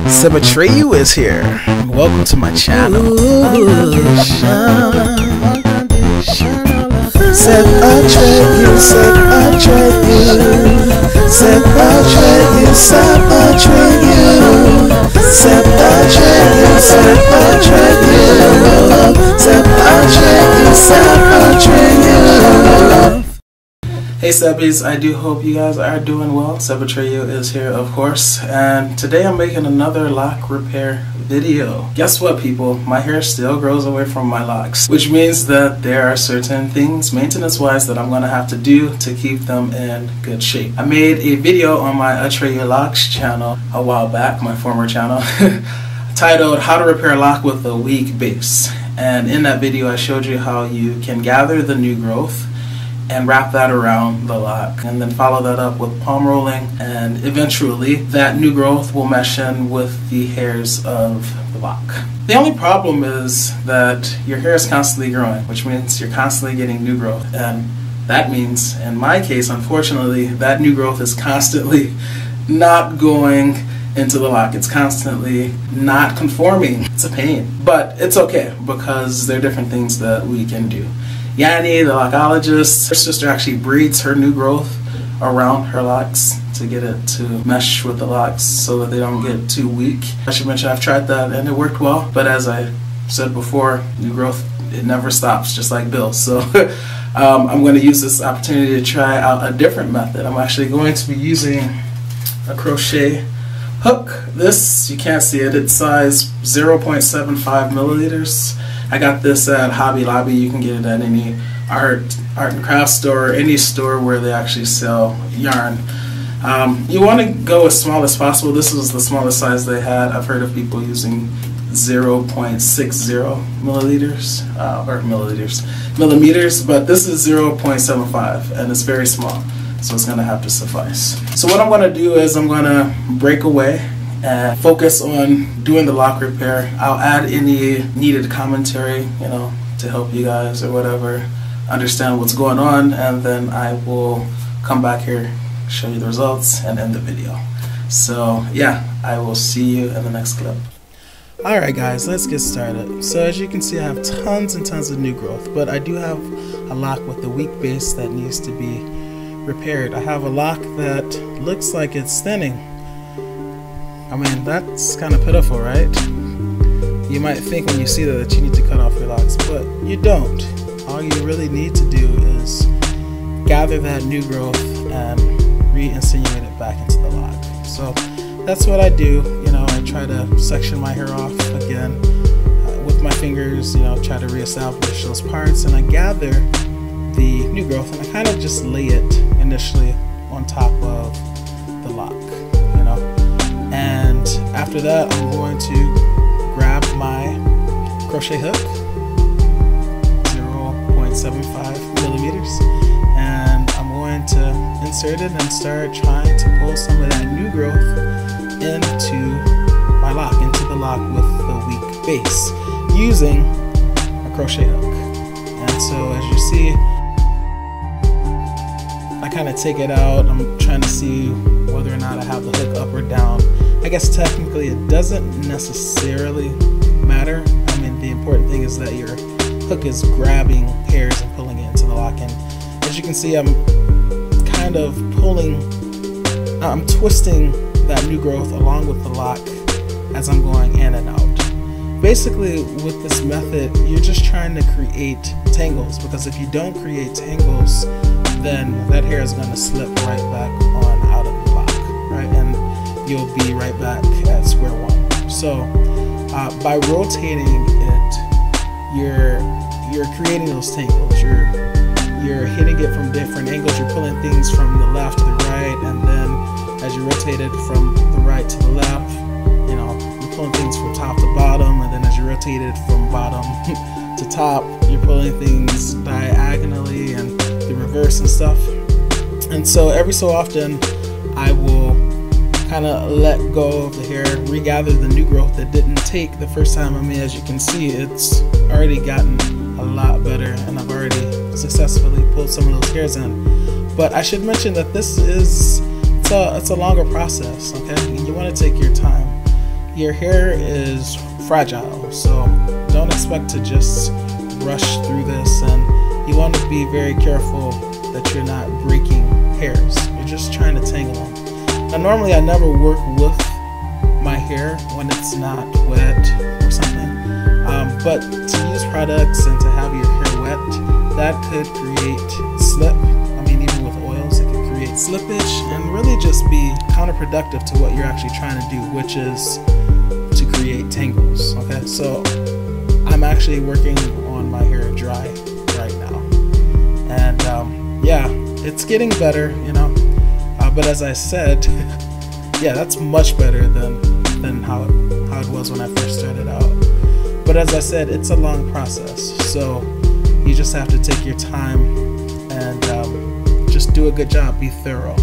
Sebetreyu is here. Welcome to my channel. Sebetreyu, Sebetreyu, Sebetreyu, Sebetreyu, Sebetreyu, Sebetreyu, Sebetreyu. Hey Sebbies, I do hope you guys are doing well. Sebetreyu is here, of course, and today I'm making another lock repair video. Guess what, people? My hair still grows away from my locks, which means that there are certain things, maintenance-wise, that I'm going to have to do to keep them in good shape. I made a video on my Locs channel a while back, my former channel, titled How to Repair a Lock with a Weak Base. And in that video, I showed you how you can gather the new growth and wrap that around the lock, and then follow that up with palm rolling, and eventually that new growth will mesh in with the hairs of the lock. The only problem is that your hair is constantly growing, which means you're constantly getting new growth, and that means, in my case, unfortunately, that new growth is constantly not going into the lock. It's constantly not conforming. It's a pain, but it's okay because there are different things that we can do. Yanni, the lockologist, her sister actually breeds her new growth around her locks to get it to mesh with the locks so that they don't get too weak. I should mention I've tried that and it worked well, but as I said before, new growth, it never stops, just like bills. So I'm going to use this opportunity to try out a different method. I'm actually going to be using a crochet hook. This, you can't see it, it's size 0.75 milliliters. I got this at Hobby Lobby. You can get it at any art and craft store, or any store where they actually sell yarn. You want to go as small as possible. This was the smallest size they had. I've heard of people using 0.60 milliliters, or millimeters, but this is 0.75 and it's very small, so it's going to have to suffice. So what I'm going to do is I'm going to break away and focus on doing the lock repair. I'll add any needed commentary, you know, to help you guys or whatever understand what's going on, and then I will come back here, show you the results, and end the video. So yeah, I will see you in the next clip. Alright guys, let's get started. So as you can see, I have tons and tons of new growth, but I do have a lock with a weak base that needs to be repaired. I have a lock that looks like it's thinning. I mean, that's kind of pitiful, right? You might think when you see that you need to cut off your locks, but you don't. All you really need to do is gather that new growth and re-insinuate it back into the lock. So that's what I do. You know, I try to section my hair off again with my fingers, you know, try to reestablish those parts, and I gather the new growth and I kind of just lay it initially on top of the lock, you know. And after that, I'm going to grab my crochet hook, 0.75 millimeters, and I'm going to insert it and start trying to pull some of that new growth into my lock, into the lock with the weak base, using a crochet hook. And so as you see, I kind of take it out. I'm trying to see whether or not I have the hook up or down. I guess technically it doesn't necessarily matter. I mean, the important thing is that your hook is grabbing hairs and pulling it into the lock. And as you can see, I'm kind of I'm twisting that new growth along with the lock as I'm going in and out. Basically, with this method, you're just trying to create tangles, because if you don't create tangles, then that hair is going to slip right back on out of the lock, right? And you'll be right back at square one. So by rotating it, you're creating those tangles. You're hitting it from different angles. You're pulling things from the left to the right, and then as you rotate it from the right to the left, you know, you're pulling things from top to bottom, and then as you rotate it from bottom to top, you're pulling things diagonally and the reverse and stuff. And so every so often, I will kind of let go of the hair, regather the new growth that didn't take the first time. I mean, as you can see, it's already gotten a lot better, and I've already successfully pulled some of those hairs in. But I should mention that this is it's a longer process, okay? And you want to take your time. your hair is fragile, so don't expect to just rush through this, and you want to be very careful that you're not breaking hairs. You're just trying to tangle them. Now normally I never work with my hair when it's not wet or something, but to use products and to have your hair wet, that could create slip. I mean, even with oils, it could create slippage and really just be counterproductive to what you're actually trying to do, which is to create tangles. Okay, so I'm actually working on my hair dry right now, and yeah, it's getting better, you know, but as I said, yeah, that's much better than how it was when I first started out. But as I said, it's a long process, so you just have to take your time and just do a good job, be thorough.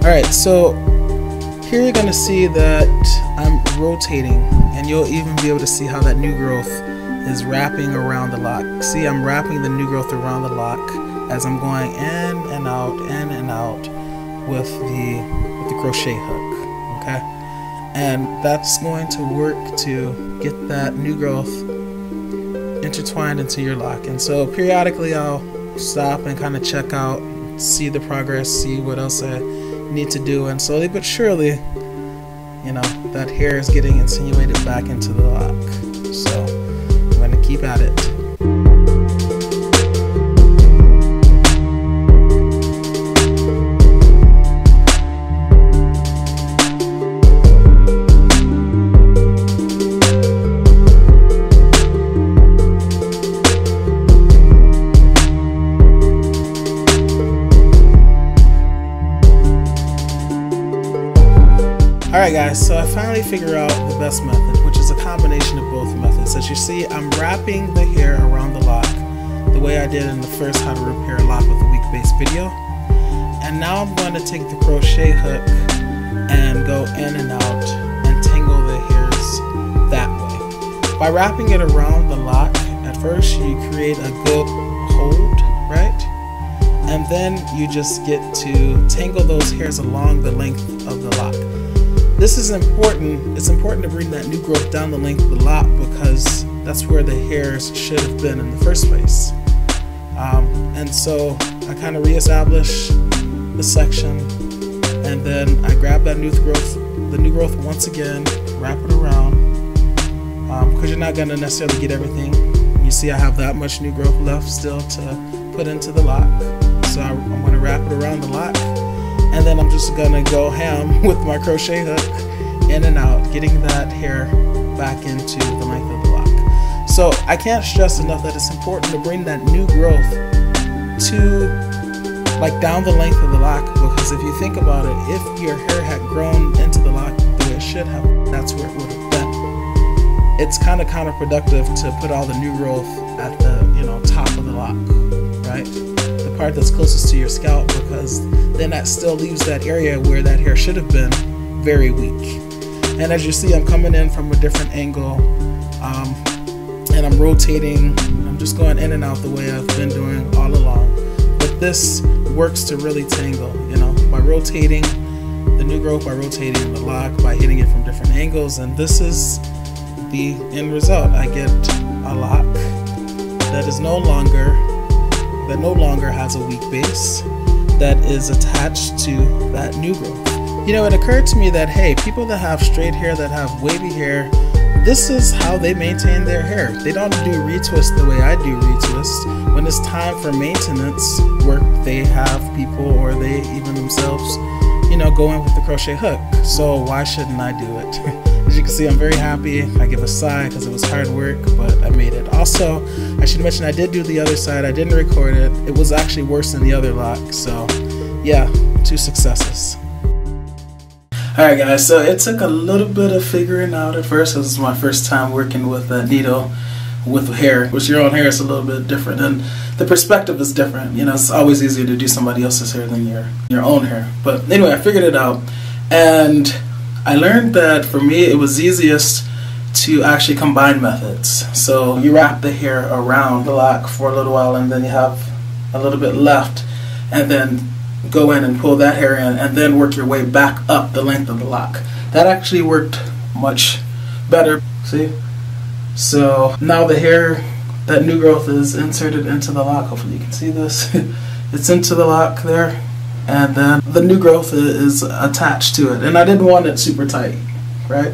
Alright, so here you're going to see that I'm rotating, and you'll even be able to see how that new growth is wrapping around the lock. See, I'm wrapping the new growth around the lock as I'm going in and out with the crochet hook, okay? And that's going to work to get that new growth intertwined into your lock. And so periodically I'll stop and kind of check out, see the progress, see what else I need to do, and slowly but surely, you know, that hair is getting insinuated back into the lock. So I'm going to keep at it. Alright guys, so I finally figured out the best method, which is a combination of both methods. As you see, I'm wrapping the hair around the lock the way I did in the first how to repair a lock with a weak base video. And now I'm going to take the crochet hook and go in and out and tangle the hairs that way. By wrapping it around the lock, at first you create a good hold, right? And then you just get to tangle those hairs along the length of the lock. This is important. It's important to bring that new growth down the length of the lock because that's where the hairs should have been in the first place. And so I kind of reestablish the section, and then I grab that new growth once again, wrap it around, because you're not going to necessarily get everything. You see I have that much new growth left still to put into the lock, so I'm going to wrap it around the lock. And then I'm just gonna go ham with my crochet hook in and out, getting that hair back into the length of the lock. So I can't stress enough that it's important to bring that new growth to like down the length of the lock, because if you think about it, if your hair had grown into the lock the way it should have, that's where it would have been. It's kind of counterproductive to put all the new growth at the top of the lock, right? The part that's closest to your scalp, because then that still leaves that area where that hair should have been very weak. And as you see, I'm coming in from a different angle, and I'm rotating. I'm just going in and out the way I've been doing all along. But this works to really tangle, by rotating the new growth, by rotating the lock, by hitting it from different angles. And this is the end result. I get a lock that is no longer has a weak base, that is attached to that new growth. It occurred to me that, hey, people that have straight hair, that have wavy hair, this is how they maintain their hair. They don't do retwist the way I do retwist. When it's time for maintenance work, they have people, or they even themselves, go in with the crochet hook. So why shouldn't I do it? As you can see, I'm very happy. I give a sigh because it was hard work, but I made it. Also, I should mention I did do the other side. I didn't record it. It was actually worse than the other lock. So yeah, 2 successes. Alright guys, so it took a little bit of figuring out at first. This is my first time working with a needle with hair. With your own hair, it's a little bit different, and the perspective is different. It's always easier to do somebody else's hair than your own hair. But anyway, I figured it out, and I learned that for me it was easiest to actually combine methods. So you wrap the hair around the lock for a little while, and then you have a little bit left, and then go in and pull that hair in, and then work your way back up the length of the lock. That actually worked much better. See? So now the hair, that new growth, is inserted into the lock. Hopefully you can see this. It's into the lock there, and then the new growth is attached to it. And I didn't want it super tight, right?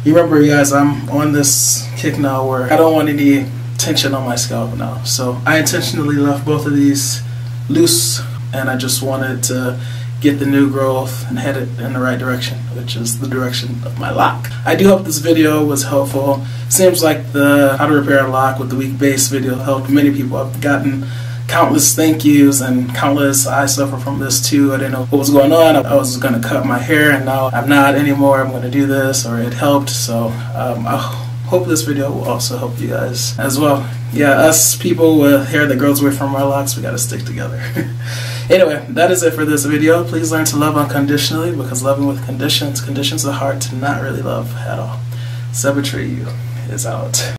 You remember, you guys, I'm on this kick now where I don't want any tension on my scalp now. So I intentionally left both of these loose, and I just wanted to get the new growth and head it in the right direction, which is the direction of my lock. I do hope this video was helpful. Seems like the how to repair a lock with the weak base video helped many people. I've gotten countless thank yous and countless I suffer from this too. I didn't know what was going on. I was going to cut my hair, and now I'm not anymore. I'm going to do this, or it helped. So I hope this video will also help you guys as well. Yeah, us people with hair that grows away from our locks, we got to stick together. Anyway, that is it for this video. Please learn to love unconditionally, because loving with conditions are hard to not really love at all. Sabotree is out.